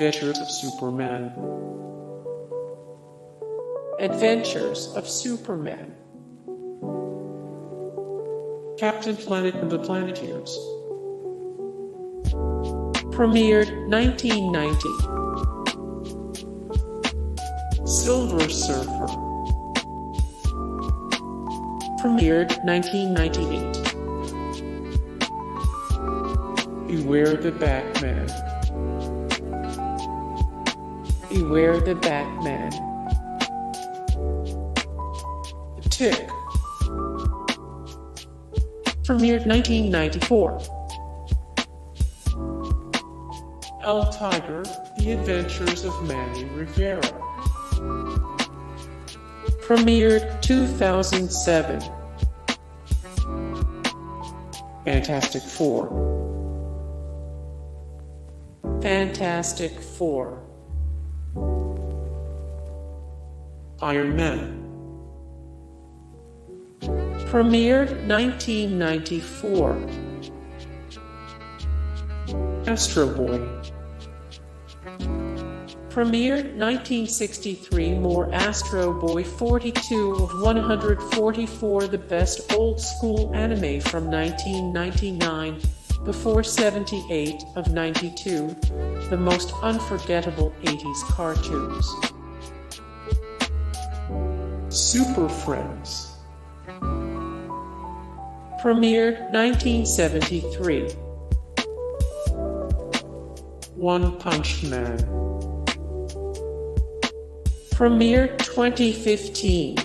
Adventures of Superman. Adventures of Superman. Captain Planet and the Planeteers. Premiered 1990. Silver Surfer. Premiered 1998. Beware the Batman. Beware the Batman. The Tick. Premiered 1994. Tigre, The Adventures of Manny Rivera. Premiered 2007. Fantastic Four. Fantastic Four. Iron Man. Premiered 1994. Astro Boy. Premiered 1963. More Astro Boy. 42 of 144. The best old school anime from 1999. Before 78 of 92. The most unforgettable 80s cartoons. Super Friends. Premiered 1973. One Punch Man. Premiered 2015.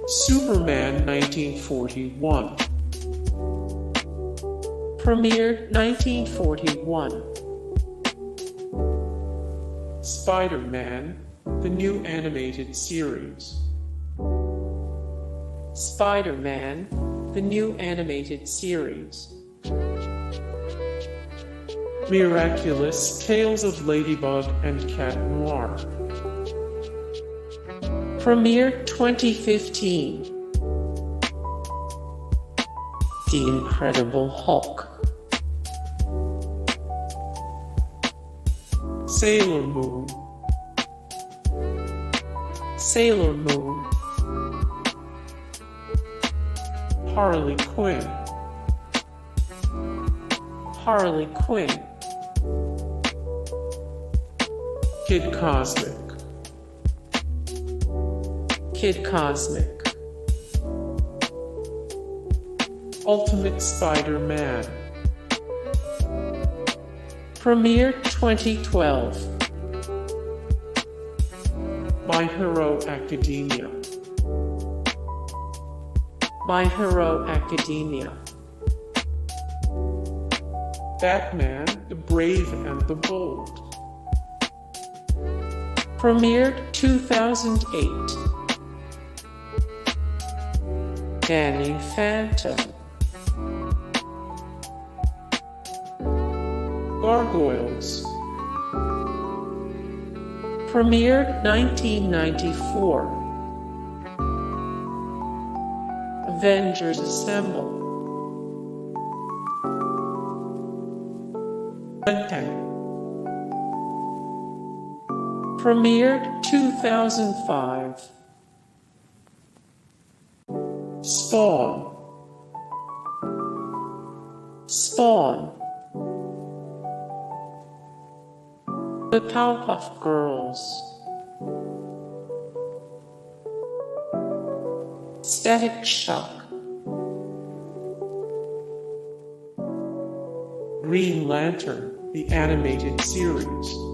Superman 1941. Premiered 1941. Spider-Man, the new animated series. Spider-Man, the new animated series. Miraculous, Tales of Ladybug and Cat Noir. Premiered 2015. The Incredible Hulk. Sailor Moon. Sailor Moon. Harley Quinn. Harley Quinn. Kid Cosmic. Kid Cosmic. Ultimate Spider-Man. Premiered 2012. My Hero Academia. My Hero Academia. Batman, the Brave and the Bold. Premiered 2008. Danny Phantom. Gargoyles. Premiered 1994. Avengers Assemble. Premiered 2005. Spawn. Spawn. The Powerpuff Girls. Static Shock. Green Lantern, the animated series.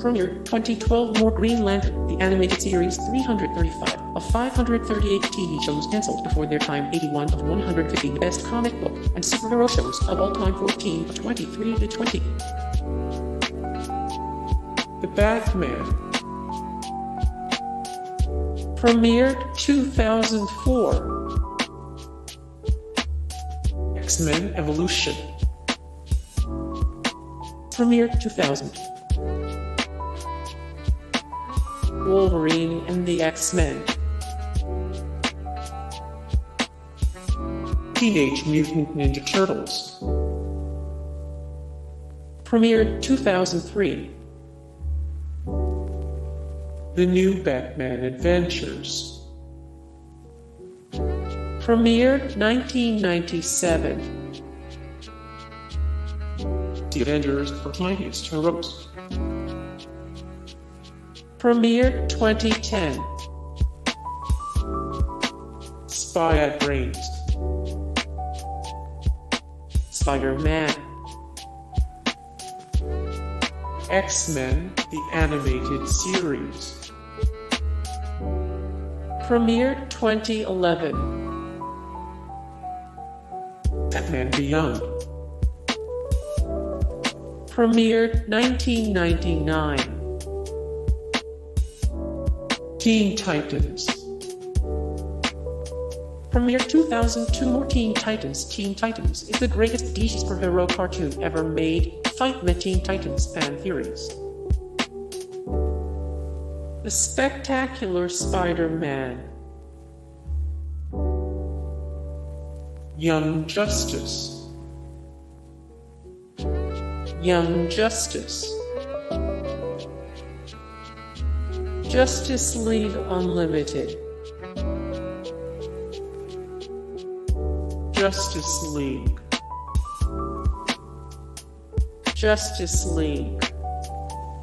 Premiered 2012. More Green Lantern, the animated series. 335 of 538 TV shows cancelled before their time. 81 of 150 best comic book and superhero shows of all time. 14 of 23 to 20. The Batman. Premiered 2004. X-Men Evolution. Premiered 2000. Wolverine and the X-Men. Teenage Mutant Ninja Turtles. Premiered 2003. The New Batman Adventures. Premiered 1997. The Avengers for Mightiest Heroes. Premiered 2010. Spy at Brains. Spider-Man. X-Men, the Animated Series. Premiered 2011. Batman Beyond. Premiered 1999. Teen Titans. Premiered 2002. More Teen Titans. Teen Titans is the greatest DC superhero cartoon ever made. Fight the Teen Titans fan theories. The Spectacular Spider-Man. Young Justice. Young Justice. Justice League Unlimited. Justice League. Justice League.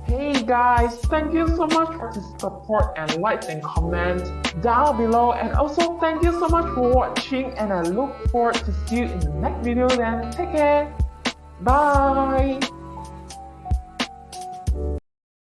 Hey guys, thank you so much for the support and likes and comments down below, and also thank you so much for watching, and I look forward to see you in the next video. Then take care, bye.